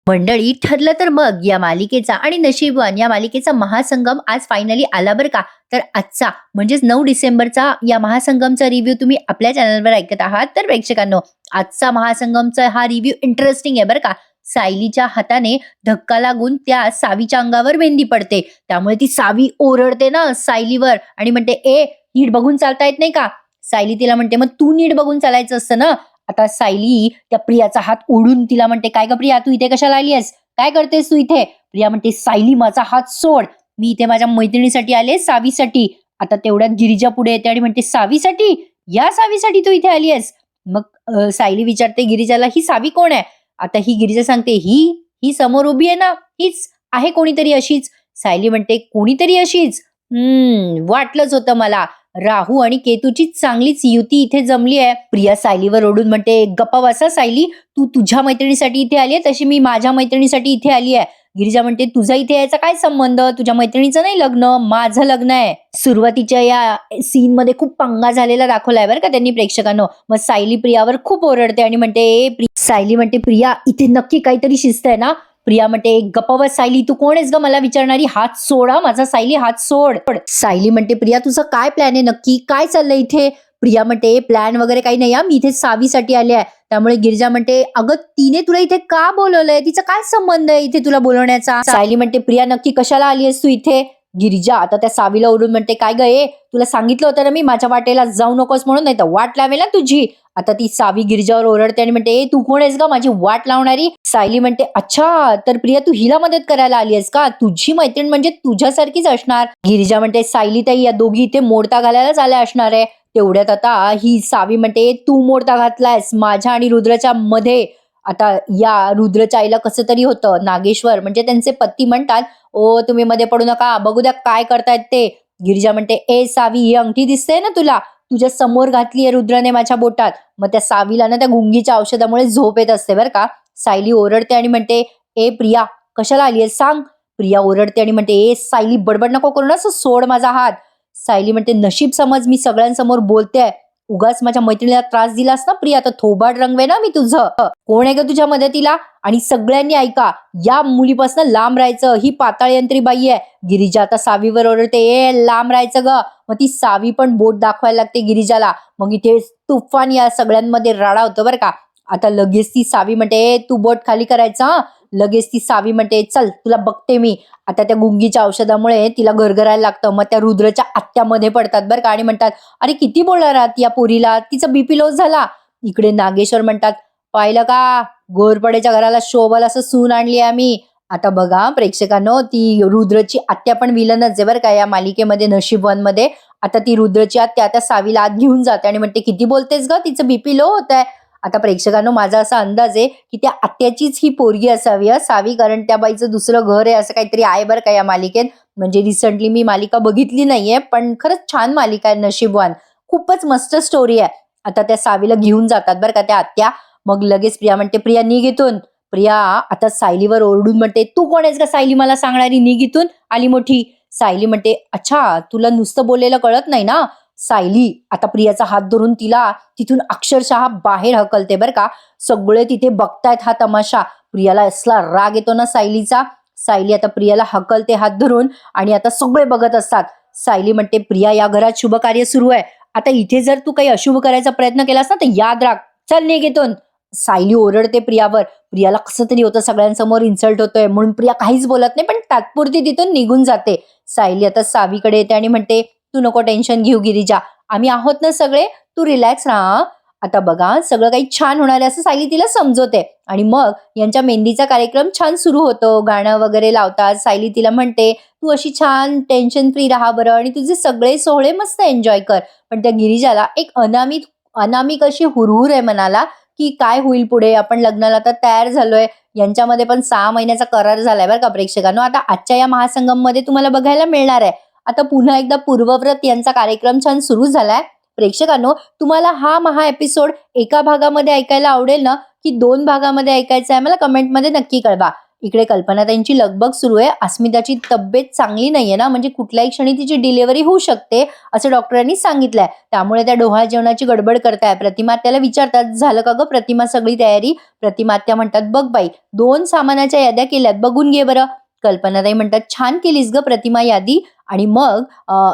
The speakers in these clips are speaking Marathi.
मंडळी ठरलं तर मग या मालिकेचा आणि नशीबवान या मालिकेचा महासंगम आज फायनली आला बरं का. तर आजचा म्हणजेच 9 डिसेंबरचा या महासंगमचा रिव्ह्यू तुम्ही आपल्या चॅनलवर ऐकत आहात. तर प्रेक्षकांनो, आजचा महासंगमचा हा रिव्ह्यू इंटरेस्टिंग आहे बरं का. सायलीच्या हाताने धक्का लागून त्या सावीच्या अंगावर मेहंदी पडते. त्यामुळे ती सावी ओरडते ना सायलीवर आणि म्हणते, ए नीट बघून चालता येत नाही का. सायली तिला म्हणते, मग तू नीट बघून चालायचं असतं ना. आता सायली त्या प्रियाचा हात ओढून तिला म्हणते, काय ग प्रिया, तू इथे कशाला आली आहेस, काय करतेस तू इथे. प्रिया म्हणते, सायली माझा हात सोड, मी इथे माझ्या मैत्रिणीसाठी आले, सावीसाठी. आता तेवढ्यात गिरिजा पुढे येते आणि म्हणते, सावीसाठी, या सावीसाठी तू इथे आली आहेस. मग सायली विचारते गिरिजाला, ही सावी कोण आहे. आता ही गिरिजा सांगते, ही ही समोर उभी आहे ना, हीच आहे कोणीतरी अशीच. सायली म्हणते, कोणीतरी अशीच. वाटलंच होतं मला, राहू आणि केतूची चांगलीच युती इथे जमली आहे. प्रिया सायलीवर ओढून म्हणते, गप्पा बसा सायली, तू तुझ्या मैत्रिणीसाठी इथे आली आहे, तशी मी माझ्या मैत्रिणीसाठी इथे आली आहे. गिरिजा म्हणते, तुझा इथे यायचा काय संबंध, तुझ्या मैत्रिणीचं नाही लग्न, माझं लग्न आहे. सुरुवातीच्या या सीन मध्ये खूप पंगा झालेला दाखवलाय बरं का त्यांनी प्रेक्षकांनो. मग सायली प्रियावर खूप ओरडते आणि म्हणते, सायली म्हणते, प्रिया इथे नक्की काहीतरी शिस्त आहे ना. प्रिया म्हणते, गप्पा बस सायली, तू कोण आहेस ग मला विचारणारी, हात सोडा माझा सायली, हात सोड. सायली म्हणते, प्रिया तुझा काय प्लॅन आहे नक्की, काय चाललंय इथे. प्रिया म्हणते, प्लॅन वगैरे काही नाही, मी इथे सावीसाठी आले आहे. त्यामुळे गिरिजा म्हणते, अगं तिने तुला इथे का बोलवलंय, तिचा काय संबंध आहे इथे तुला बोलवण्याचा. सायली म्हणते, प्रिया नक्की कशाला आली आहेस तू इथे. गिरिजा आता त्या सावीला ओढून म्हणते, काय ग ए, तुला सांगितलं होतं ना मी माझ्या वाटेला जाऊ नकोस म्हणून, नाही तर वाट लावेल ना तुझी. आता ती सावी गिरिजावर ओरडते आणि म्हणते, तू कोण आहेस का माझी वाट लावणारी. सायली म्हणते, अच्छा तर प्रिया तू हिला मदत करायला आली आहेस का, तुझी मैत्रीण म्हणजे तुझ्यासारखीच असणार. गिरिजा म्हणते, सायली ताई या दोघी इथे मोडता घालायलाच आल्या असणार आहे. तेवढ्यात आता ही सावी म्हणते, तू मोडता घातलायस माझ्या आणि रुद्रच्या मध्ये. आता या रुद्रच्या आईला कसं तरी होतं, नागेश्वर म्हणजे त्यांचे पती म्हणतात, ओ तुम्ही मध्ये पडू नका, बघू द्या काय करतायत ते. गिरिजा म्हणते, ए सावी ही अंगठी दिसते ना तुला, तुझ्या समोर घातलीये रुद्रने माझ्या बोटात. मग त्या सावीला ना त्या गुंगीच्या औषधामुळे झोप येत असते बरं का. सायली ओरडते आणि म्हणते, ए प्रिया कशाला आली आहेस सांग. प्रिया ओरडते आणि म्हणते, ए सायली बडबड नको करू ना, सोड माझा हात. सायली म्हणते, नशीब समज मी सगळ्यांसमोर बोलते, उगाच माझ्या मैत्रिणीला त्रास दिलास ना प्रिया, तर थोबाड रंगवे ना मी तुझं. कोण आहे ग तुझ्या मदतीला. आणि सगळ्यांनी ऐका, या मुलीपासून लांब राहायचं, ही पाताळ यंत्री बाई आहे. गिरिजा आता सावीवर ओरडते, ए लांब राहायचं ग. मग ती सावी पण बोट दाखवायला लागते गिरिजाला. मग इथे तुफान या सगळ्यांमध्ये राडा होतो बरं का. आता लगेच ती सावी म्हणते, तू बोट खाली करायचं. लगेच ती सावी म्हणते, चल तुला बघते मी. आता त्या गुंगीच्या औषधामुळे तिला गरगरायला लागतं. मग त्या रुद्रच्या आत्यामध्ये पडतात बरं का आणि म्हणतात, अरे किती बोलणार आहात या पोरीला, तिचा बीपी लो झाला. इकडे नागेश्वर म्हणतात, पाहिलं का घोरपडेच्या घराला शोभल असं सून आणली आम्ही. आता बघा प्रेक्षकांनो, ती रुद्रची आत्या पण विलनच आहे बरं का या मालिकेमध्ये, नशीब वन मध्ये. आता ती रुद्रची आत्या त्या सावीला आत घेऊन जाते आणि म्हणते, किती बोलतेस ग, तिचं बीपी लो होत आहे. आता प्रेक्षकांनो, माझा असा अंदाज आहे की त्या आत्याचीच ही पोरगी असावी सावी, कारण त्या बाईचं दुसरं घर आहे असं काहीतरी आहे बरं का या मालिकेत. म्हणजे रिसेंटली मी मालिका बघितली नाहीये, पण खरंच छान मालिका आहे नशीबवान, खूपच मस्त स्टोरी आहे. आता त्या सावीला घेऊन जातात बरं का त्या आत्या. मग लगेच प्रिया म्हणते, प्रिया निघ इथून. प्रिया आता सायलीवर ओरडून म्हणते, तू कोण आहेस का सायली मला सांगणारी, निघ इथून आली मोठी. सायली म्हणते, अच्छा तुला नुसतं बोललेलं कळत नाही ना. सायली आता प्रियाचा हात धरून तिला तिथून अक्षरशः बाहेर हकलते बरं का. सगळे तिथे बघतायत हा तमाशा. प्रियाला असला राग येतो ना सायलीचा. सायली आता प्रियाला हकलते हात धरून आणि आता सगळे बघत असतात. सायली म्हणते, प्रिया या घरात शुभ कार्य सुरू आहे, आता इथे जर तू काही अशुभ करायचा प्रयत्न केलास ना तर याद राख, चल निघेतून. सायली ओरडते प्रियावर. प्रियाला कसं तरी होतं, सगळ्यांसमोर इन्सल्ट होतोय म्हणून प्रिया काहीच बोलत नाही, पण तात्पुरती तिथून निघून जाते. सायली आता सावीकडे येते आणि म्हणते, तू नको टेन्शन घेऊ गिरिजा, आम्ही आहोत ना सगळे, तू रिलॅक्स राहा. आता बघा सगळं काही छान होणार आहे असं सायली तिला समजवते. आणि मग यांच्या मेहंदीचा कार्यक्रम छान सुरू होतो, गाणं वगैरे लावतात. सायली तिला म्हणते, तू अशी छान टेन्शन फ्री राहा बरं आणि तुझे सगळे सोहळे मस्त एन्जॉय कर. पण त्या गिरिजाला एक अनामिक अशी हुरहुर आहे मनाला, की काय होईल पुढे, आपण लग्नाला तर तयार झालोय. यांच्यामध्ये पण 6 महिन्याचा करार झालाय बरं का प्रेक्षकांनो. आता आजच्या या महासंगम मध्ये तुम्हाला बघायला मिळणार आहे. आता पुन्हा एकदा पूर्वव्रत यांचा कार्यक्रम छान सुरू झालाय. प्रेक्षकांनो, तुम्हाला हा महा एपिसोड एका भागामध्ये ऐकायला आवडेल ना, की 2 भागामध्ये ऐकायचा आहे, मला कमेंटमध्ये नक्की कळवा. इकडे कल्पनाताईंची लगबग सुरू आहे. अस्मिताची तब्येत चांगली नाहीये ना, म्हणजे कुठल्याही क्षणी तिची डिलिव्हरी होऊ शकते असं डॉक्टरांनी सांगितलंय. त्यामुळे त्या डोहाळ जेवणाची गडबड करताय. प्रतिमा आत्याला विचारतात, "झालं का गं प्रतिमा सगळी तयारी?" प्रतिमा आत्या म्हणतात, "बघ बाई, 2 सामानाच्या याद्या केल्यात, बघून घे बरं." कल्पनाताई म्हणतात, "छान केलीस गं प्रतिमा यादी." आणि मग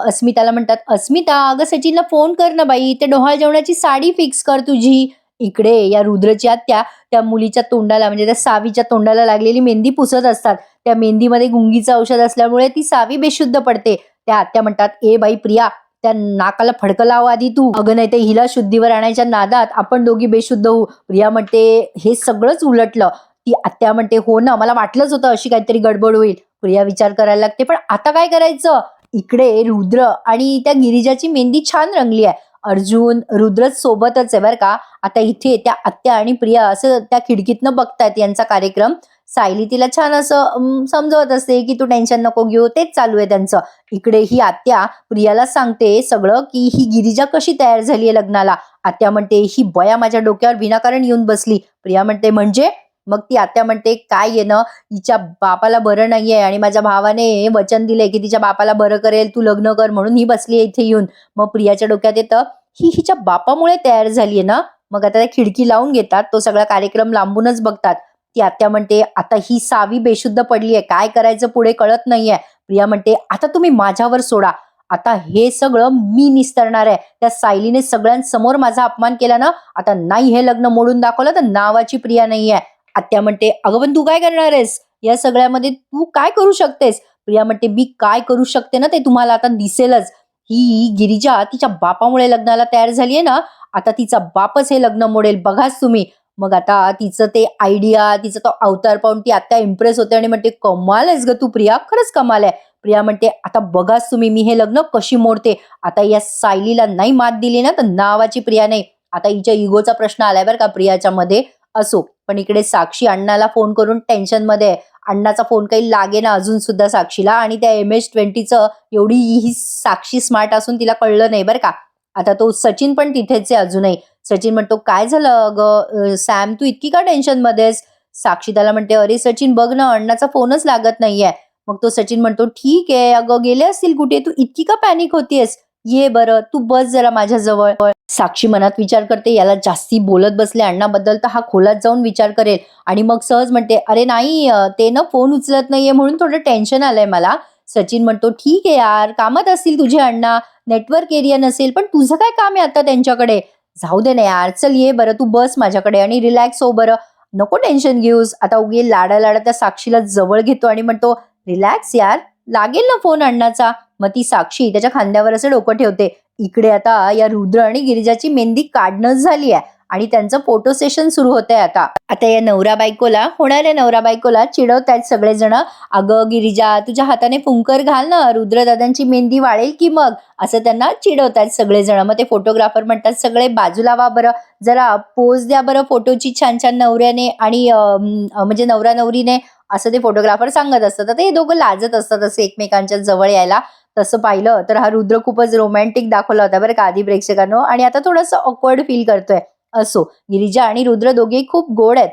अस्मिताला म्हणतात, "अस्मिता, अगं सचिनला फोन कर ना बाई, ते डोहाळ जेवणाची साडी फिक्स कर तुझी." इकडे या रुद्रची आत्या त्या मुलीच्या तोंडाला म्हणजे त्या सावीच्या तोंडाला लागलेली मेहंदी पुसत असतात. त्या मेहंदीमध्ये गुंगीचं औषध असल्यामुळे ती सावी बेशुद्ध पडते. त्या आत्या म्हणतात, "ए बाई प्रिया, त्या नाकाला फडकं लाव आधी तू. अगं नाही ते हिला शुद्धीवर आणायच्या नादात आपण दोघी बेशुद्ध होऊ." प्रिया म्हणते, "हे सगळंच उलटलं." ती आत्या म्हणते, "हो ना, मला वाटलंच होतं अशी काहीतरी गडबड होईल." प्रिया विचार करायला लागते, "पण आता काय करायचं?" इकडे रुद्र आणि त्या गिरिजाची मेहंदी छान रंगली आहे. अर्जुन, रुद्रच सोबतच आहे बरं का. आता इथे त्या आत्या आणि प्रिया असं त्या खिडकीतनं बघतायत यांचा कार्यक्रम. सायली तिला छान असं समजवत असते, की "तू टेन्शन नको घेऊ." तेच चालू आहे त्यांचं. इकडे ही आत्या प्रियाला सांगते सगळं, की ही गिरिजा कशी तयार झाली आहे लग्नाला. आत्या म्हणते, "ही बया माझ्या डोक्यावर विनाकारण येऊन बसली." प्रिया म्हणते, "म्हणजे?" मग ती आत्या म्हणते, "काय आहे ना, हिच्या बापाला बरं नाहीये आणि माझ्या भावाने वचन दिलंय, की तिच्या बापाला बरं करेल, तू लग्न कर म्हणून ही बसली आहे इथे येऊन." मग प्रियाच्या डोक्यात येतं, ही हिच्या बापामुळे तयार झालीये ना. मग आता त्या खिडकी लावून घेतात. तो सगळा कार्यक्रम लांबूनच बघतात. ती आत्या म्हणते, "आता ही सावी बेशुद्ध पडलीये. काय करायचं पुढे कळत नाहीये." प्रिया म्हणते, "आता तुम्ही माझ्यावर सोडा. आता हे सगळं मी निस्तरणार आहे. त्या सायलीने सगळ्यांसमोर माझा अपमान केला ना, आता नाही हे लग्न मोडून दाखवलं तर नावाची प्रिया नाहीये." आत्या म्हणते, "अगं पण तू काय करणार आहेस? या सगळ्यामध्ये तू काय करू शकतेस?" प्रिया म्हणते, "मी काय करू शकते ना ते तुम्हाला आता दिसेलच. ही गिरिजा तिच्या बापामुळे लग्नाला तयार झालीये ना, आता तिचा बापच हे लग्न मोडेल बघाच तुम्ही." मग आता तिचं ते आयडिया, तिचा तो अवतार पाहून ती आत्या इम्प्रेस होते आणि म्हणते, "कमाल आहेस गं तू प्रिया, खरंच कमाल आहे." प्रिया म्हणते, "आता बघाच तुम्ही मी हे लग्न कशी मोडते. आता या सायलीला नाही मात दिली ना तर नावाची प्रिया नाही." आता हिच्या इगोचा प्रश्न आलाय बरं का प्रियाच्या मध्ये. असो, पण इकडे साक्षी अण्णाला फोन करून टेन्शनमध्ये आहे. अण्णाचा फोन काही लागेना अजून सुद्धा साक्षीला आणि त्या MH20चं एवढी ही साक्षी स्मार्ट असून तिला कळलं नाही बरं का. आता तो सचिन पण तिथेच आहे अजूनही. सचिन म्हणतो, "काय झालं अगं सॅम, तू इतकी का टेन्शनमध्ये आहेस?" साक्षी त्याला म्हणते, "अरे सचिन बघ ना, अण्णाचा फोनच लागत नाहीये." मग तो सचिन म्हणतो, "ठीक आहे अगं, गेले असतील कुठे, तू इतकी का पॅनिक होतीयेस? ये बरं, तू बस जरा माझ्याजवळ." साक्षी मनात विचार करते, याला जास्ती बोलत बसले अण्णाबद्दल तर हा खोलात जाऊन विचार करेल आणि मग सहज म्हणते, "अरे नाही, ते ना फोन उचलत नाहीये म्हणून थोडं टेन्शन आलंय मला." सचिन म्हणतो, "ठीक आहे यार, कामात असतील तुझे अण्णा, नेटवर्क एरिया नसेल, पण तुझं काय काम आहे आता त्यांच्याकडे? जाऊ दे ना यार, चल ये बरं, तू बस माझ्याकडे आणि रिलॅक्स हो बरं. नको टेन्शन घेऊस." आता उगी लाडा त्या साक्षीला जवळ घेतो आणि म्हणतो, "रिलॅक्स यार, लागेल ना फोन अण्णाचा." मग ती साक्षी त्याच्या खांद्यावर असं डोकं ठेवते. इकडे आता या रुद्र आणि गिरिजाची मेहंदी काढणं झाली आहे आणि त्यांचं फोटो सेशन सुरू होतंय आता. आता या नवरा बायकोला, होणाऱ्या नवरा बायकोला चिडवतायत सगळेजण. "अगं गिरिजा, तुझ्या हाताने फुंकर घाल ना, रुद्रदादांची मेहंदी वाळेल की मग." असं त्यांना चिडवतायत सगळेजण. मग ते फोटोग्राफर म्हणतात, "सगळे बाजूला व्हा बरं, जरा पोज द्या बरं फोटोची छान छान नवऱ्याने आणि म्हणजे नवरा नवरीने." असं ते फोटोग्राफर सांगत असतात. आता हे दोघं लाजत असतात असे एकमेकांच्या जवळ यायला. तसं पाहिलं तर हा रुद्र खूपच रोमॅन्टिक दाखवला होता बरं का आधी प्रेक्षकांनो आणि आता थोडंसं ऑकवर्ड फील करतोय. असो, गिरिजा आणि रुद्र दोघेही खूप गोड आहेत.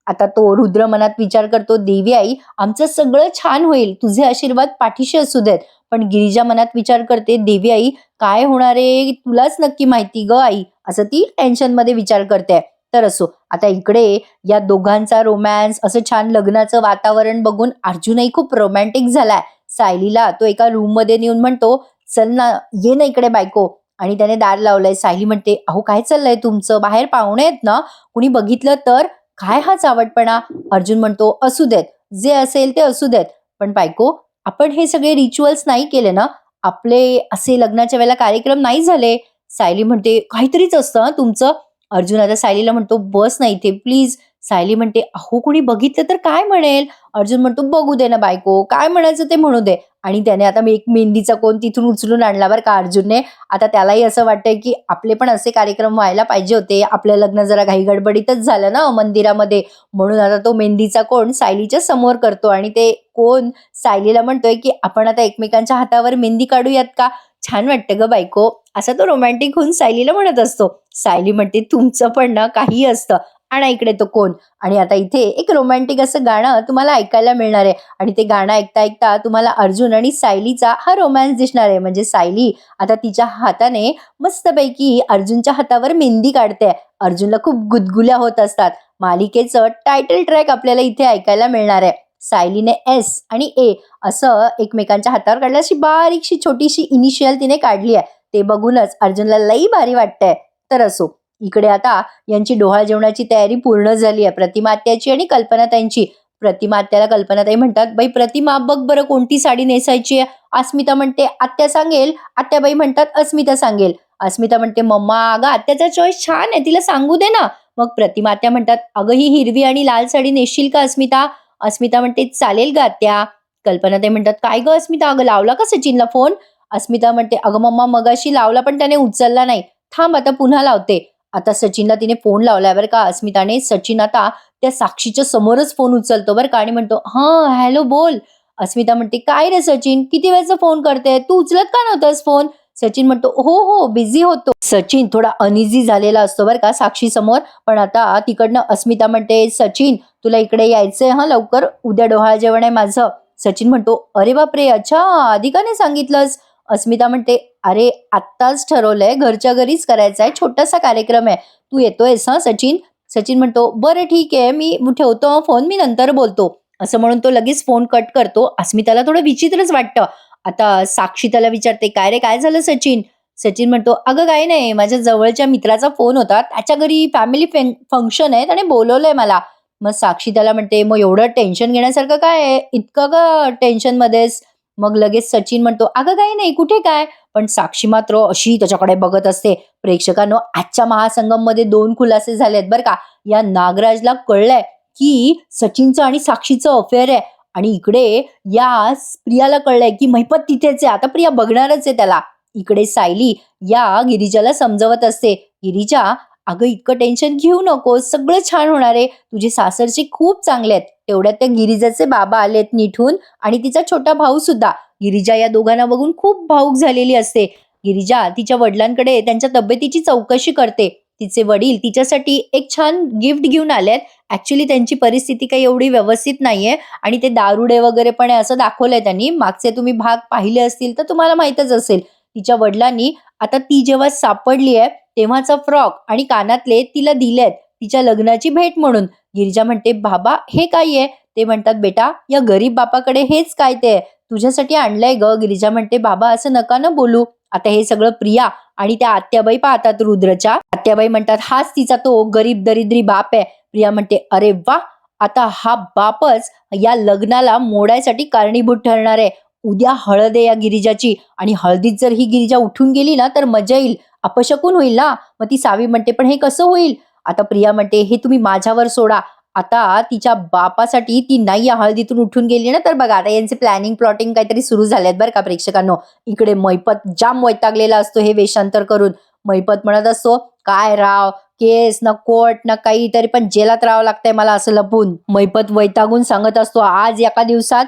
आता तो रुद्र मनात विचार करतो, "देवी आई, आमचं सगळं छान होईल. तुझे आशीर्वाद पाठीशी असू देत." पण गिरिजा मनात विचार करते, "देवी आई, काय होणार आहे तुलाच नक्की माहिती गं आई." असं ती टेन्शनमध्ये विचार करते. तर असो, आता इकडे या दोघांचा रोमॅन्स, असं छान लग्नाचं वातावरण बघून अर्जुनही खूप रोमॅन्टिक झालाय. सायलीला तो एका रूममध्ये नेऊन म्हणतो, "चल ना, ये ना इकडे बायको." आणि त्याने दार लावलंय. सायली म्हणते, "अहो काय चाललंय तुमचं? बाहेर पाहुणे आहेत ना, कुणी बघितलं तर? काय हा चावटपणा?" अर्जुन म्हणतो, "असू देत, जे असेल ते असू देत. पण बायको, आपण हे सगळे रिच्युअल्स नाही केले ना? आपले असे लग्नाच्या वेळेला कार्यक्रम नाही झाले." सायली म्हणते, "काहीतरीच असतं हं तुमचं." अर्जुन आता सायलीला म्हणतो, "बस ना इथे प्लीज." सायली म्हणते, "अहो कुणी बघितलं तर काय म्हणेल?" अर्जुन म्हणतो, "बघू दे ना बायको, काय म्हणायचं ते म्हणू दे." आणि त्याने आता मी एक मेहंदीचा कोन तिथून उचलून आणला बरं का अर्जुनने. आता त्यालाही असं वाटतंय, की आपले पण असे कार्यक्रम व्हायला पाहिजे होते. आपलं लग्न जरा घाईगडबडीतच झालं ना मंदिरामध्ये. म्हणून आता तो मेहंदीचा कोन सायलीच्या समोर करतो आणि ते कोन सायलीला म्हणतोय, की "आपण आता एकमेकांच्या हातावर मेहंदी काढूयात का? छान वाटतं गं बायको." असा तो रोमॅन्टिक होऊन सायलीला म्हणत असतो. सायली म्हणते, "तुमचं पण ना काही असतं. आणा इकडे तो कोण. आणि आता इथे एक रोमॅन्टिक असं गाणं तुम्हाला ऐकायला मिळणार आहे आणि ते गाणं ऐकता ऐकता तुम्हाला अर्जुन आणि सायलीचा हा रोमॅन्स दिसणार आहे. म्हणजे सायली आता तिच्या हाताने मस्तपैकी अर्जुनच्या हातावर मेहंदी काढते. अर्जुनला खूप गुदगुल्या होत असतात. मालिकेचं टायटल ट्रॅक आपल्याला इथे ऐकायला मिळणार आहे. सायलीने एस आणि ए असं एकमेकांच्या हातावर काढलं, अशी बारीकशी छोटीशी इनिशियल तिने काढली आहे. ते बघूनच अर्जुनला लई भारी वाटतंय. तर असो, इकडे आता यांची डोहाळ जेवणाची तयारी पूर्ण झाली आहे, प्रतिमा आत्याची आणि कल्पनाताईंची. प्रतिमा आत्याला कल्पनाताई म्हणतात, बाई प्रतिमा बघ बरं कोणती साडी नेसायची आहे. अस्मिता म्हणते आत्या सांगेल. आत्याबाई म्हणतात अस्मिता सांगेल. अस्मिता म्हणते मम्मा अगं आत्याचा चॉईस छान आहे, तिला सांगू दे ना. मग प्रतिमा आत्या म्हणतात अगं ही हिरवी आणि लाल साडी नेसशील का अस्मिता. अस्मिता म्हणते चालेल ग आत्या. कल्पनाताई म्हणतात काय ग अस्मिता, अगं लावला का सचिनला फोन. अस्मिता म्हणते अगं मम्मा मगाशी लावला पण त्याने उचलला नाही, थांब आता पुन्हा लावते. आता सचिनला तिने फोन लावलाय बरं का अस्मिताने. सचिन आता त्या साक्षीच्या समोरच फोन उचलतो बरं का आणि म्हणतो हा हॅलो बोल. अस्मिता म्हणते काय रे सचिन किती वेळचा फोन करते, तू उचलत का नव्हतास फोन. सचिन म्हणतो हो हो बिझी होतो. सचिन थोडा अनइझी झालेला असतो बरं का साक्षी समोर. पण आता तिकडनं अस्मिता म्हणते सचिन तुला इकडे यायचंय हा लवकर, उद्या डोहाळ जेवण आहे माझं. सचिन म्हणतो अरे बापरे अच्छा आधी का नाही सांगितलंस. अस्मिता म्हणते अरे आत्ताच ठरवलंय, घरच्या घरीच करायचा आहे, छोटासा कार्यक्रम आहे, तू येतोयस हा सचिन. सचिन म्हणतो बरं ठीक आहे मी ठेवतो फोन, मी नंतर बोलतो. असं म्हणून तो लगेच फोन कट करतो. अस्मिताला थोडं विचित्रच वाटतं. आता साक्षी त्याला विचारते काय रे काय झालं सचिन. सचिन म्हणतो अगं काही नाही, माझ्या जवळच्या मित्राचा फोन होता, त्याच्या घरी फॅमिली फंक्शन आहे, त्याने बोलवलंय मला. मग साक्षी त्याला म्हणते मग एवढं टेन्शन घेण्यासारखं काय आहे, इतकं का टेन्शन मध्येच. मग लगेच सचिन म्हणतो अगं काही नाही कुठे काय. पण साक्षी मात्र अशी त्याच्याकडे बघत असते. प्रेक्षकांनो आजच्या महासंगम मध्ये 2 खुलासे झालेत बरं का. या नागराजला कळलंय की सचिनचं आणि साक्षीचं अफेअर आहे आणि इकडे या प्रियाला कळलंय की महिपत तिथेच आहे, आता प्रिया बघणारच आहे त्याला. इकडे सायली या गिरिजाला समजवत असते, गिरिजा अगं इतकं टेन्शन घेऊ नकोस, सगळं छान होणार आहे, तुझे सासरचे खूप चांगले आहेत. तेवढ्यात त्या गिरिजाचे बाबा आलेत निठून आणि तिचा छोटा भाऊ सुद्धा. गिरिजा या दोघांना बघून खूप भावूक झालेली असते. गिरिजा तिच्या वडिलांकडे त्यांच्या तब्येतीची चौकशी करते. तिचे वडील तिच्यासाठी एक छान गिफ्ट घेऊन आलेत. ऍक्च्युली त्यांची परिस्थिती काही एवढी व्यवस्थित नाहीये आणि ते दारुडे वगैरे पण आहे असं दाखवलंय त्यांनी. मागचे तुम्ही भाग पाहिले असतील तर तुम्हाला माहीतच असेल. तिच्या वडिलांनी आता ती जेव्हा सापडली आहे तेव्हाचा फ्रॉक आणि कानातले तिला दिलेत तिच्या लग्नाची भेट म्हणून. गिरिजा म्हणते बाबा हे काय आहे. ते म्हणतात बेटा या गरीब बापाकडे हेच काय ते तुझ्यासाठी आणलंय ग. गिरिजा म्हणते बाबा असं नका ना बोलू. आता हे सगळं प्रिया आणि त्या आत्याबाई पाहतात रुद्रच्या. आत्याबाई म्हणतात हाच तिचा तो गरीब दरिद्री बाप आहे. प्रिया म्हणते अरे वा, आता हा बापच या लग्नाला मोडायसाठी कारणीभूत ठरणार आहे. उद्या हळद आहे या गिरिजाची आणि हळदीत जर ही गिरिजा उठून गेली ना तर मजा येईल, अपशकून होईल ना. मग ती सावी म्हणते पण हे कसं होईल. आता प्रिया म्हणते हे तुम्ही माझ्यावर सोडा. आता तिच्या बापासाठी ती नाही या हळदीतून उठून गेली ना तर बघा आता यांचे प्लॅनिंग प्लॉटिंग काहीतरी सुरू झालेत बरं का प्रेक्षकांनो. इकडे मैपत जाम वैतागलेला असतो हे वेषांतर करून. मैपत म्हणत असतो काय राव, केस ना कोर्ट ना काही, तरी पण जेलात राहावं लागतंय मला असं लपून. मैपत वैतागून सांगत असतो आज एका दिवसात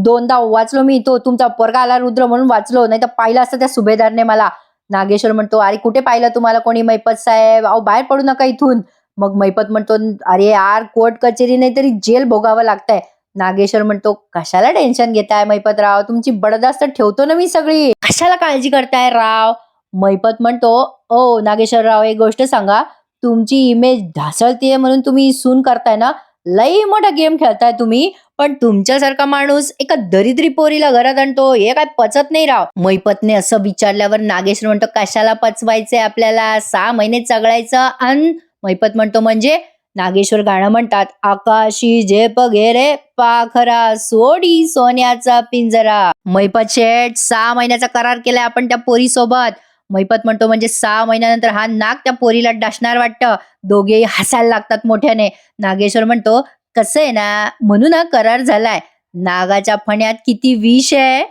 2दा वाचलो मी, तो तुमचा पोरगा आला रुद्र म्हणून वाचलो, नाही तर पाहिलं असतं त्या सुभेदारने मला. नागेश्वर म्हणतो अरे कुठे पाहिलं तुम्हाला कोणी मैपत साहेब, अहो बाहेर पडू नका इथून. मग मैपत म्हणतो अरे यार कोर्ट कचेरी नाही तरी जेल भोगावं लागतंय. नागेश्वर म्हणतो कशाला टेन्शन घेताय मैपतराव, तुमची बडदास्त ठेवतो ना मी सगळी, कशाला काळजी करताय राव. मैपत म्हणतो ओ नागेश्वरराव एक गोष्ट सांगा, तुमची इमेज ढासळतीये म्हणून तुम्ही सून करताय ना, लई मोठा गेम खेळताय तुम्ही. पण तुमच्यासारखा माणूस एका दरिद्री पोरीला घरात आणतो हे काय पचत नाही राव. मैपतने असं विचारल्यावर नागेश्वर म्हणतो कशाला पचवायचंय आपल्याला, 6 महिने चगळायचं. आणि मैपत म्हणतो म्हणजे. नागेश्वर गाणं म्हणतात आकाशी झेप घे रे पाखरा सोडी सोन्याचा पिंजरा. मैपत शेठ 6 महिन्याचा करार केलाय आपण त्या पोरी सोबत. मैपत म्हणतो म्हणजे 6 महिन्यानंतर हा नाग त्या पोरीला डासणार वाटतं. दोघेही हसायला लागतात मोठ्याने. नागेश्वर म्हणतो कसं आहे ना, म्हणून हा करार झालाय. नागाच्या फण्यात किती विष आहे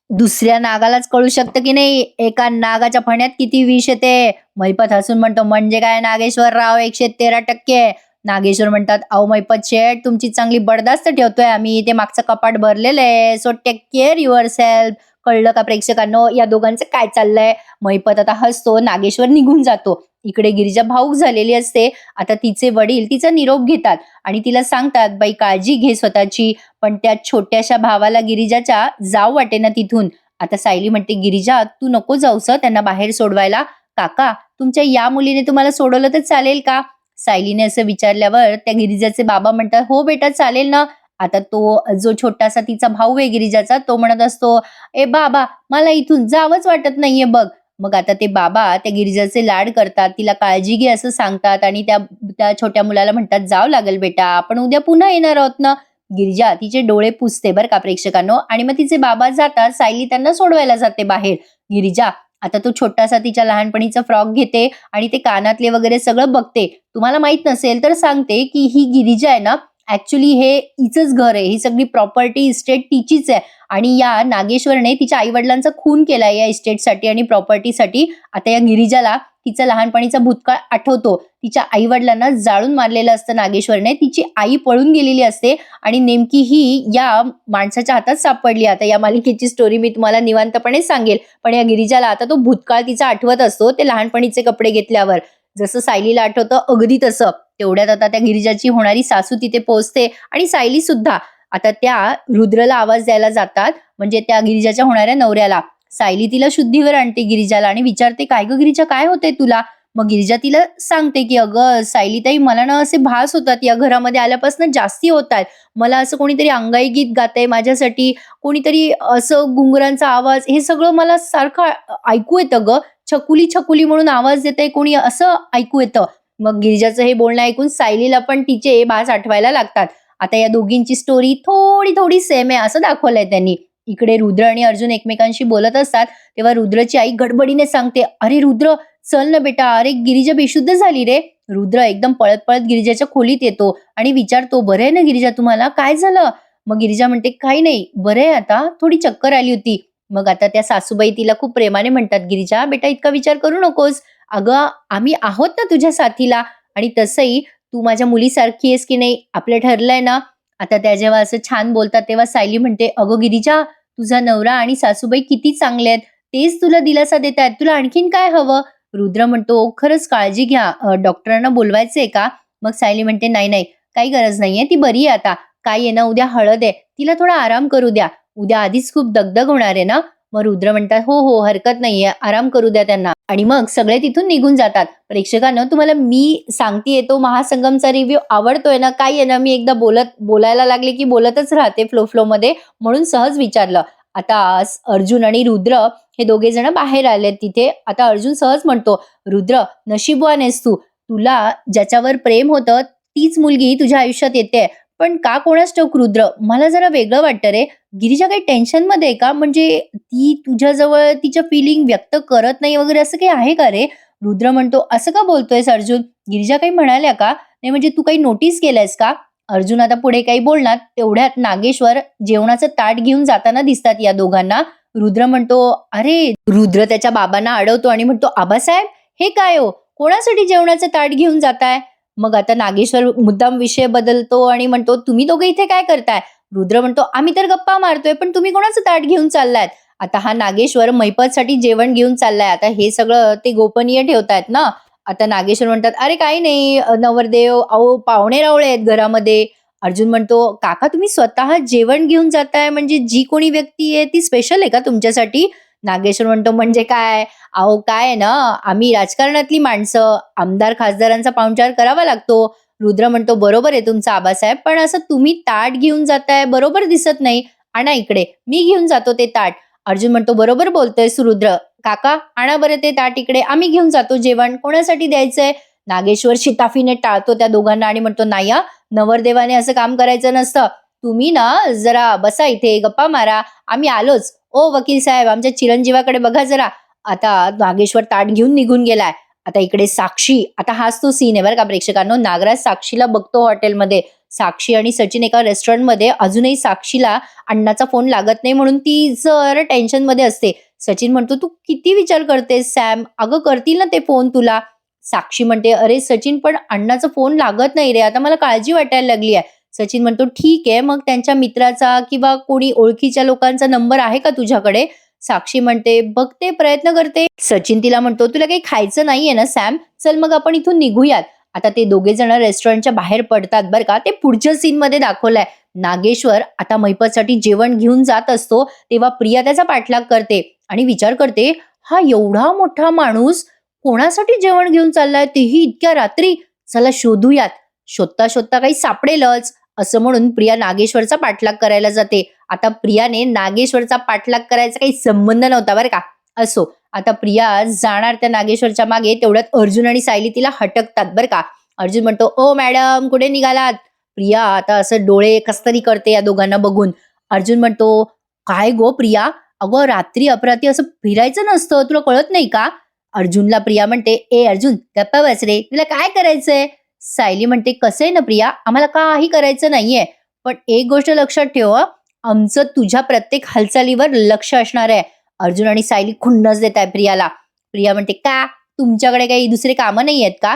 दुसऱ्या नागालाच कळू शकतं की नाही, एका नागाच्या फण्यात किती विष येते. मैपत हसून म्हणतो म्हणजे काय नागेश्वरराव 113%. नागेश्वर म्हणतात अहो मैपत शेठ तुमची चांगली बडदास्त ठेवतोय आम्ही, ते मागचं कपाट भरलेलं आहे, so take care yourself. कळलं का प्रेक्षकांनो या दोघांचं काय चाललंय. मैपत आता हसतो, नागेश्वर निघून जातो. इकडे गिरिजा भावूक झालेली असते. आता तिचे वडील तिचा निरोप घेतात आणि तिला सांगतात, "बाई काळजी घे स्वतःची." पण त्या छोट्याशा भावाला गिरिजाच्या जाऊ वाटेना तिथून. आता सायली म्हणते, "गिरिजा तू नको जाऊस हं त्यांना बाहेर सोडवायला. काका तुमच्या या मुलीने तुम्हाला सोडवलं तर चालेल का?" सायलीने असं विचारल्यावर त्या गिरिजाचे बाबा म्हणतात, "हो बेटा चालेल ना." आता तो जो छोटासा तिचा भाऊ आहे गिरिजाचा तो म्हणत असतो, "ए बाबा मला इथून जावंच वाटत नाहीये बघ." मग आता ते बाबा त्या गिरिजाचे लाड करतात, तिला काळजी घे असं सांगतात आणि त्या त्या छोट्या मुलाला म्हणतात, "जावं लागेल बेटा, आपण उद्या पुन्हा येणार आहोत ना." गिरिजा तिचे डोळे पुसते बरं का प्रेक्षकांनो आणि मग तिचे बाबा जातात, सायली त्यांना सोडवायला जाते बाहेर. गिरिजा आता तो छोटासा तिच्या लहानपणीचा फ्रॉक घेते आणि ते कानातले वगैरे सगळं बघते. तुम्हाला माहित नसेल तर सांगते, की ही गिरिजा आहे ना, ॲक्चुअली हे हिचंच घर आहे. ही सगळी प्रॉपर्टी इस्टेट तिचीच आहे आणि या नागेश्वरने तिच्या आई-वडिलांचा खून केलाय या इस्टेटसाठी आणि प्रॉपर्टीसाठी. आता या गिरिजाला तिचा लहानपणीचा भूतकाळ आठवतो. तिच्या आई-वडिलांना जाळून मारलेलं असतं नागेश्वरने. तिची आई पळून गेलेली असते आणि नेमकी ही या माणसाच्या हातात सापडली. आता या मालिकेची स्टोरी मी तुम्हाला निवांतपणे सांगेल. पण या गिरिजाला आता तो भूतकाळ तिचा आठवत असतो, ते लहानपणीचे कपडे घेतल्यावर. जसं सायलीला आठवतं अगदी तसं. तेवढ्यात आता त्या गिरिजाची होणारी सासू तिथे पोहोचते आणि सायली सुद्धा. आता त्या रुद्रला आवाज द्यायला जातात, म्हणजे त्या गिरिजाच्या होणाऱ्या नवऱ्याला. सायली तिला शुद्धीवर आणते गिरिजाला आणि विचारते, "काय गं गिरिजा काय होतंय तुला?" मग गिरिजा तिला सांगते, की "अगं सायलीताई मला ना असे भास होतात या घरामध्ये आल्यापासून जास्ती होतायत. मला असं कोणीतरी अंगाई गीत गातंय माझ्यासाठी, कोणीतरी असं घुंगरांचा आवाज हे सगळं मला सारखं ऐकू येतं गं. छकुली, छकुली म्हणून आवाज देतंय कोणी असं ऐकू येतं." मग गिरिजाचं हे बोलणं ऐकून सायलीला पण तिचे भास आठवायला लागतात. आता या दोघींची स्टोरी थोडी-थोडी सेम आहे असं दाखवलंय त्यांनी. इकडे रुद्र आणि अर्जुन एकमेकांशी बोलत असतात, तेव्हा रुद्रची आई गडबडीने सांगते, "अरे रुद्र, चल ना बेटा, अरे गिरिजा बेशुद्ध झाली रे." रुद्र एकदम पळत-पळत गिरिजाच्या खोलीत येतो आणि विचारतो, "बरं आहे ना गिरिजा तुम्हाला? काय झालं?" मग गिरिजा म्हणते, "काही नाही, बरं आहे आता, थोडी चक्कर आली होती." मग आता त्या सासूबाई तिला खूप प्रेमाने म्हणतात, "गिरिजा बेटा इतका विचार करू नकोस. अगं आम्ही आहोत ना तुझ्या साथीला आणि तसंही तू माझ्या मुलीसारखी आहेस की नाही, आपलं ठरलंय ना." आता त्या जेव्हा असं छान बोलतात तेव्हा सायली म्हणते, "अगं गिरिजा, तुझा नवरा आणि सासूबाई किती चांगले आहेत. तेच तुला दिलासा देत आहेत. तुला आणखीन काय हवं?" रुद्र म्हणतो, "खरंच काळजी घ्या. डॉक्टरांना बोलवायचंय का?" मग सायली म्हणते, "नाही, नाही. काही गरज नाहीये. ती बरी आहे आता. काय आहे ना, उद्या हळद आहे. तिला थोडा आराम करू द्या. उद्या आधीच खूप दगदग होणार आहे ना." मग रुद्र म्हणतात, "हो, हो. हरकत नाहीये. आराम करू द्या त्यांना." आणि मग सगळे तिथून निघून जातात. प्रेक्षकांनो तुम्हाला मी सांगतेय तो महासंगमचा रिव्ह्यू आवडतोय ना? काय आहे ना, मी एकदा बोलायला लागले की बोलतच राहते फ्लो-फ्लोमध्ये म्हणून सहज विचारलं. आता अर्जुन आणि रुद्र हे दोघे जण बाहेर आलेत तिथे. आता अर्जुन सहज म्हणतो, "रुद्र नशीबवान आहेस तू. तुला ज्याच्यावर प्रेम होतं तीच मुलगी तुझ्या आयुष्यात येतेय. पण का कोणास ठाऊक रुद्र, मला जरा वेगळं वाटतं रे. गिरिजा काही टेन्शनमध्ये आहे का? म्हणजे ती तुझ्याजवळ तिच्या फिलिंग व्यक्त करत नाही वगैरे असं काही आहे का रे?" रुद्र म्हणतो, "असं का बोलतोयस अर्जुन? गिरिजा काही म्हणाल्या का? नाही म्हणजे तू काही नोटीस केलंयस का?" अर्जुन आता पुढे काही बोलणार तेवढ्यात नागेश्वर जेवणाचं ताट घेऊन जाताना दिसतात या दोघांना. रुद्र म्हणतो, "अरे." रुद्र त्याच्या बाबांना अडवतो आणि म्हणतो, "आबासाहेब हे काय हो? कोणासाठी जेवणाचं ताट घेऊन जाताय?" मग आता नागेश्वर मुद्दाम विषय बदलतो आणि म्हणतो, "तुम्ही दोघे इथे काय करताय?" रुद्र म्हणतो, "आम्ही तर गप्पा मारतोय, पण तुम्ही कोणाचं ताट घेऊन चाललायत?" आता हा नागेश्वर मैपतसाठी जेवण घेऊन चाललाय. आता हे सगळं ते गोपनीय ठेवतायत ना. आता नागेश्वर म्हणतात, "अरे काही नाही नवरदेव, अहो पाहुणे-रावळे आहेत घरामध्ये." अर्जुन म्हणतो, "काका तुम्ही स्वतः जेवण घेऊन जाताय म्हणजे जी कोणी व्यक्ती आहे ती स्पेशल आहे का तुमच्यासाठी?" नागेश्वर म्हणतो, "म्हणजे काय? अहो काय आहे ना, आम्ही राजकारणातली माणसं, आमदार खासदारांचा पाहुणचार करावा लागतो." रुद्र म्हणतो, "बरोबर आहे तुमचं आबासाहेब, पण असं तुम्ही ताट घेऊन जाताय बरोबर दिसत नाही. आणा इकडे, मी घेऊन जातो ते ताट." अर्जुन म्हणतो, "बरोबर बोलतोयस रुद्र. काका आणा बरं ते ताट इकडे, आम्ही घेऊन जातो जेवण. कोणासाठी द्यायचंय?" नागेश्वर शिताफीने टाळतो त्या दोघांना आणि म्हणतो, "नाही हां, नवरदेवाने असं काम करायचं नसतं. तुम्ही ना जरा बसा इथे, गप्पा मारा. आम्ही आलोच. ओ वकील साहेब, आमच्या चिरंजीवाकडे बघा जरा." आता नागेश्वर ताट घेऊन निघून गेलाय. आता इकडे साक्षी, आता हाच तो सीन आहे बरं का प्रेक्षकांनो. नागराज साक्षीला बघतो हॉटेलमध्ये. साक्षी आणि सचिन एका रेस्टॉरंटमध्ये. अजूनही साक्षीला अण्णाचा फोन लागत नाही म्हणून ती जरा टेन्शनमध्ये असते. सचिन म्हणतो, "तू किती विचार करतेस सॅम? अगं करतील ना ते फोन तुला." साक्षी म्हणते, "अरे सचिन, पण अण्णाचा फोन लागत नाही रे. आता मला काळजी वाटायला लागली आहे." सचिन म्हणतो, "ठीक आहे, मग त्यांच्या मित्राचा किंवा कोणी ओळखीच्या लोकांचा नंबर आहे का तुझ्याकडे?" साक्षी म्हणते बघते, प्रयत्न करते. सचिन तिला म्हणतो तुला काही खायचं नाहीये ना सॅम, चल मग आपण इथून निघूयात. आता ते दोघे जण रेस्टॉरंटच्या बाहेर पडतात बरं का. ते पुढच्या सीन मध्ये दाखवलंय. नागेश्वर आता महिपतसाठी जेवण घेऊन जात असतो तेव्हा प्रिया त्याचा पाठलाग करते आणि विचार करते, हा एवढा मोठा माणूस कोणासाठी जेवण घेऊन चाललाय, तेही इतक्या रात्री. चला शोधूयात. शोधता शोधता काही सापडेलच, असं म्हणून प्रिया नागेश्वरचा पाठलाग करायला जाते. आता प्रियाने नागेश्वरचा पाठलाग करायचा काही संबंध नव्हता बरं का. असो, आता प्रिया जाणार त्या नागेश्वरच्या मागे, तेवढ्यात अर्जुन आणि सायली तिला हटकतात बरं का. अर्जुन म्हणतो ओ मॅडम कुठे निघालात. प्रिया आता असं डोळे कसतरी करते या दोघांना बघून. अर्जुन म्हणतो काय गो प्रिया, अगं रात्री अपरात्री असं फिरायचं नसतं, तुला कळत नाही का. अर्जुनला प्रिया म्हणते ए अर्जुन गप्पा बस रे, तुला काय करायचंय. सायली म्हणते कसं आहे ना प्रिया, आम्हाला काही करायचं नाहीये, पण एक गोष्ट लक्षात ठेव हं, आमचं तुझ्या प्रत्येक हालचालीवर लक्ष असणार आहे. अर्जुन आणि सायली खुन्नस देत आहे प्रियाला. प्रिया म्हणते का, तुमच्याकडे काही दुसरे कामं नाही आहेत का.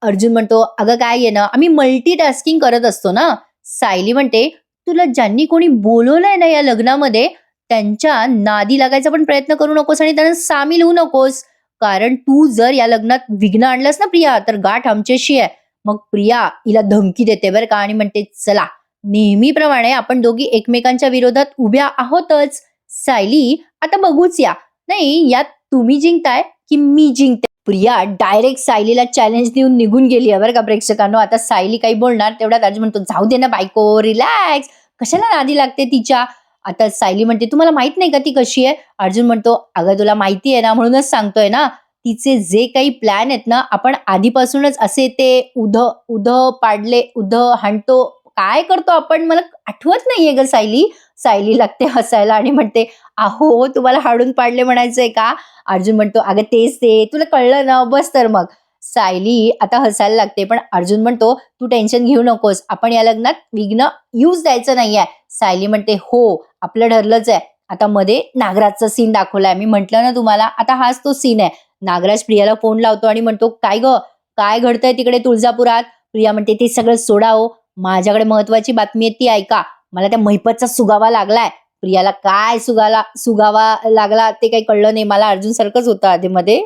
अर्जुन म्हणतो अगं काय आहे ना, आम्ही मल्टीटास्किंग करत असतो ना. सायली म्हणते तुला ज्यांनी कोणी बोलवलंय ना या लग्नामध्ये, त्यांच्या नादी लागायचा पण प्रयत्न करू नकोस आणि त्यांना सामील होऊ नकोस, कारण तू जर या लग्नात विघ्न आणलंस ना प्रिया, तर गाठ आमच्याशी आहे. मग प्रिया हिला धमकी देते बरं का आणि म्हणते चला नेहमीप्रमाणे आपण दोघी एकमेकांच्या विरोधात उभ्या आहोतच. सायली आता बघूच या, नाही यात तुम्ही जिंकताय की मी जिंकते. प्रिया डायरेक्ट सायलीला चॅलेंज देऊन निघून गेली आहे बरं का प्रेक्षकांनो. आता सायली काही बोलणार तेवढ्यात अर्जुन म्हणतो जाऊ दे ना बायको, रिलॅक्स, कशाला नादी लागते तिच्या. आता सायली म्हणते तुम्हाला माहित नाही का ती कशी आहे. अर्जुन म्हणतो अगं तुला माहिती आहे ना म्हणूनच सांगतोय ना, तिचे जे काही प्लॅन आहेत ना, आपण आधीपासूनच असे ते उध उध पाडले, उध हाणतो, काय करतो आपण, मला आठवत नाहीये ग सायली. सायली लागते हसायला आणि म्हणते अहो तुम्हाला हाडून पाडले म्हणायचंय का. अर्जुन म्हणतो अगं तेच ते, तुला कळलं ना, बस तर मग. सायली आता हसायला लागते, पण अर्जुन म्हणतो तू टेन्शन घेऊ नकोस, आपण या लग्नात विघ्न येऊच द्यायचं नाहीये. सायली म्हणते हो आपलं ठरलंच आहे. आता मध्ये नागराजचा सीन दाखवलाय, मी म्हंटल ना तुम्हाला, आता हाच तो सीन आहे. नागराज प्रियाला फोन लावतो आणि म्हणतो काय ग, काय घडतंय तिकडे तुळजापुरात. प्रिया म्हणते ते सगळं सोडा हो, माझ्याकडे महत्वाची बातमी आहे ती ऐका, मला त्या महिपतचा सुगावा लागलाय. प्रियाला काय सुगावा लागला ते काही कळलं नाही, मला अर्जुन सारखंच होतं आधीमध्ये.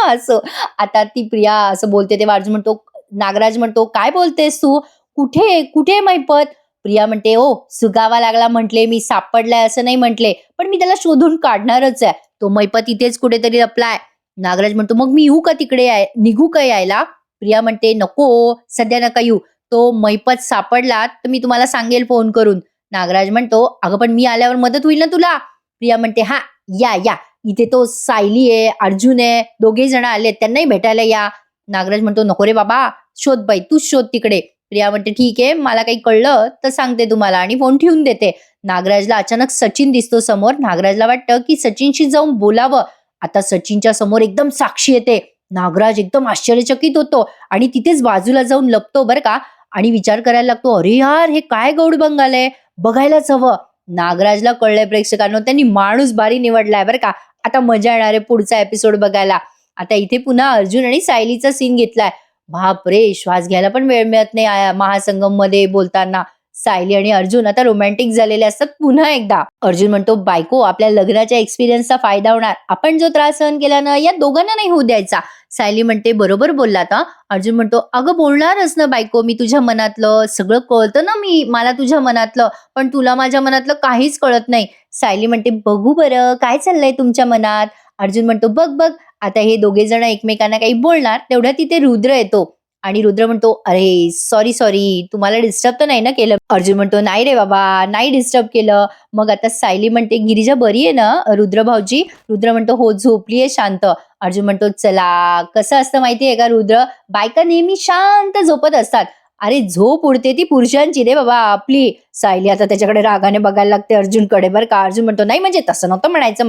असं आता ती प्रिया असं बोलते तेव्हा अर्जुन म्हणतो, नागराज म्हणतो काय बोलतेस तू, कुठे कुठे महिपत. प्रिया म्हणते ओ सुगावा लागला म्हटले मी, सापडलाय असं नाही म्हटले, पण मी त्याला शोधून काढणारच आहे, तो महिपत इथेच कुठेतरी लपलाय. नागराज म्हणतो मग मी येऊ का तिकडे, निघू का यायला. प्रिया म्हणते नको सध्या नका येऊ, तो महिपत सापडला तर मी तुम्हाला सांगेल फोन करून. नागराज म्हणतो अगं पण मी आल्यावर मदत होईल ना तुला. प्रिया म्हणते हा या या, इथे तो सायली आहे, अर्जुन आहे, दोघे जण आले, त्यांनाही भेटायला या. नागराज म्हणतो नको रे बाबा, शोध बाई तूच शोध तिकडे. प्रिया म्हणते ठीक आहे, मला काही कळलं तर सांगते तुम्हाला, आणि फोन ठेवून देते. नागराजला अचानक सचिन दिसतो समोर. नागराजला वाटतं की सचिनशी जाऊन बोलावं. आता सचिनच्या समोर एकदम साक्षी येते. नागराज एकदम आश्चर्यचकित होतो आणि तिथेच बाजूला जाऊन लपतो बरं का, आणि विचार करायला लागतो अरे यार हे काय गौड आलंय, बघायलाच हवं. नागराजला कळलंय प्रेक्षकांनो, त्यांनी माणूस बारी निवडलाय बरं का. आता मजा येणार आहे पुढचा एपिसोड बघायला. आता इथे पुन्हा अर्जुन आणि सायलीचा सीन घेतलाय. बापरे, श्वास घ्यायला पण वेळ मिळत नाही महासंगम मध्ये बोलताना. सायली आणि अर्जुन आता रोमॅन्टिक झालेले असतात पुन्हा एकदा. अर्जुन म्हणतो बायको आपल्या लग्नाच्या एक्सपिरियन्सचा फायदा होणार, आपण जो त्रास सहन केला ना या दोघांना नाही होऊ द्यायचा. सायली म्हणते बरोबर बोललात हा. अर्जुन म्हणतो अगं बोलणारच ना बायको, मी तुझ्या मनातलं सगळं कळतं ना, मला तुझ्या मनातलं, पण तुला माझ्या मनातलं काहीच कळत नाही. सायली म्हणते बघू बरं काय चाललंय तुमच्या मनात. अर्जुन म्हणतो बघ बघ. आता हे दोघे जण एकमेकांना काही बोलणार तेवढ्या तिथे रुद्र येतो आणि रुद्र म्हणतो अरे सॉरी सॉरी, तुम्हाला डिस्टर्ब तर नाही ना केलं. अर्जुन म्हणतो नाही रे बाबा, नाही डिस्टर्ब केलं. मग आता सायली म्हणते गिरिजा बरी आहे ना रुद्र भाऊजी. रुद्र म्हणतो हो झोपली आहे शांत. अर्जुन म्हणतो चला, कसं असतं माहितीये का रुद्र, बायका नेहमी शांत झोपत असतात, अरे झोप उडते ती पुरुषांची रे बाबा आपली. सायली आता त्याच्याकडे रागाने बघायला लागते अर्जुनकडे बरं का. अर्जुन म्हणतो नाही म्हणजे तसं नव्हतं म्हणायचं,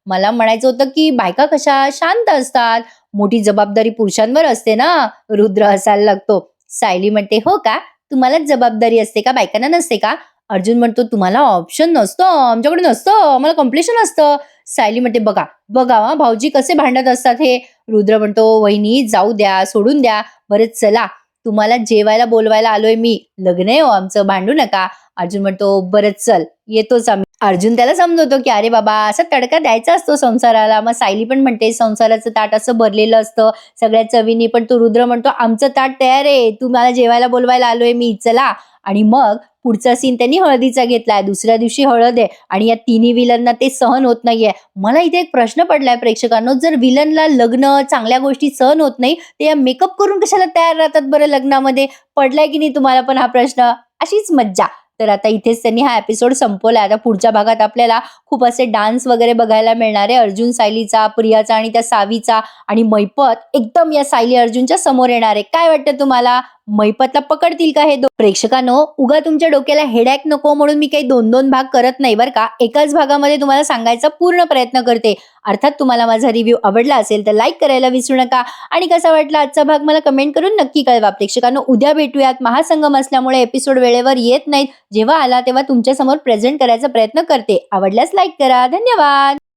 मला म्हणायचं होतं की बायका कशा शांत असतात, मोठी जबाबदारी पुरुषांवर असते ना. रुद्र हसायला लागतो. सायली म्हणते हो का, तुम्हालाच जबाबदारी असते का, बायकांना नसते का. अर्जुन म्हणतो तुम्हाला ऑप्शन नसतं, आमच्याकडे नसतं, आम्हाला कॉम्पिटिशन असतं. सायली म्हणते बघा बघा भाऊजी कसे भांडत असतात हे. रुद्र म्हणतो वहिनी जाऊ द्या, सोडून द्या, बरं चला तुम्हाला जेवायला बोलवायला आलोय मी, लग्न आहे हो आमचं, भांडू नका. अर्जुन म्हणतो, "बरं चल, येतोच आम्ही." अर्जुन त्याला समजवतो, की "अरे बाबा, असा तडका द्यायचा असतो संसाराला." मग सायली पण म्हणते, "संसाराचं ताट असं भरलेलं असतं सगळ्या चवीनी." पण तो रुद्र म्हणतो, "आमचं ताट तयार आहे. तू मला जेवायला बोलवायला आलोय मी, चला." आणि मग पुढचा सीन त्यांनी हळदीचा घेतलाय. दुसऱ्या दिवशी हळद आहे आणि या तिन्ही विलनना ते सहन होत नाहीये. मला इथे एक प्रश्न पडलाय प्रेक्षकांनो, जर विलनला लग्न, चांगल्या गोष्टी सहन होत नाही, तर या मेकअप करून कशाला तयार राहतात बरं लग्नामध्ये? पडलाय की नाही तुम्हाला पण हा प्रश्न? अशीच मज्जा. तर आता इथेच त्यांनी हा एपिसोड संपवलाय. आता पुढच्या भागात आपल्याला खूप असे डान्स वगैरे बघायला मिळणार आहे. अर्जुन सायलीचा, प्रियाचा आणि त्या सावीचा आणि मैपत एकदम या सायली अर्जुनच्या समोर येणार आहे. काय वाटतं तुम्हाला? मैपतला पकडतील का हे प्रेक्षकांनो, उगा तुमच्या डोक्याला हेडॅक नको म्हणून मी काही 2-2 भाग करत नाही बरं का. एकाच भागामध्ये तुम्हाला सांगायचा पूर्ण प्रयत्न करते. अर्थात तुम्हाला माझा रिव्ह्यू आवडला असेल तर लाईक करायला विसरू नका आणि कसा वाटला आजचा भाग मला कमेंट करून नक्की कळवा. प्रेक्षकांनो, उद्या भेटूयात. महासंगम असल्यामुळे एपिसोड वेळेवर येत नाहीत. जेव्हा आला तेव्हा तुमच्या समोर प्रेझेंट करायचा प्रयत्न करते. आवडल्यास लाईक करा. धन्यवाद.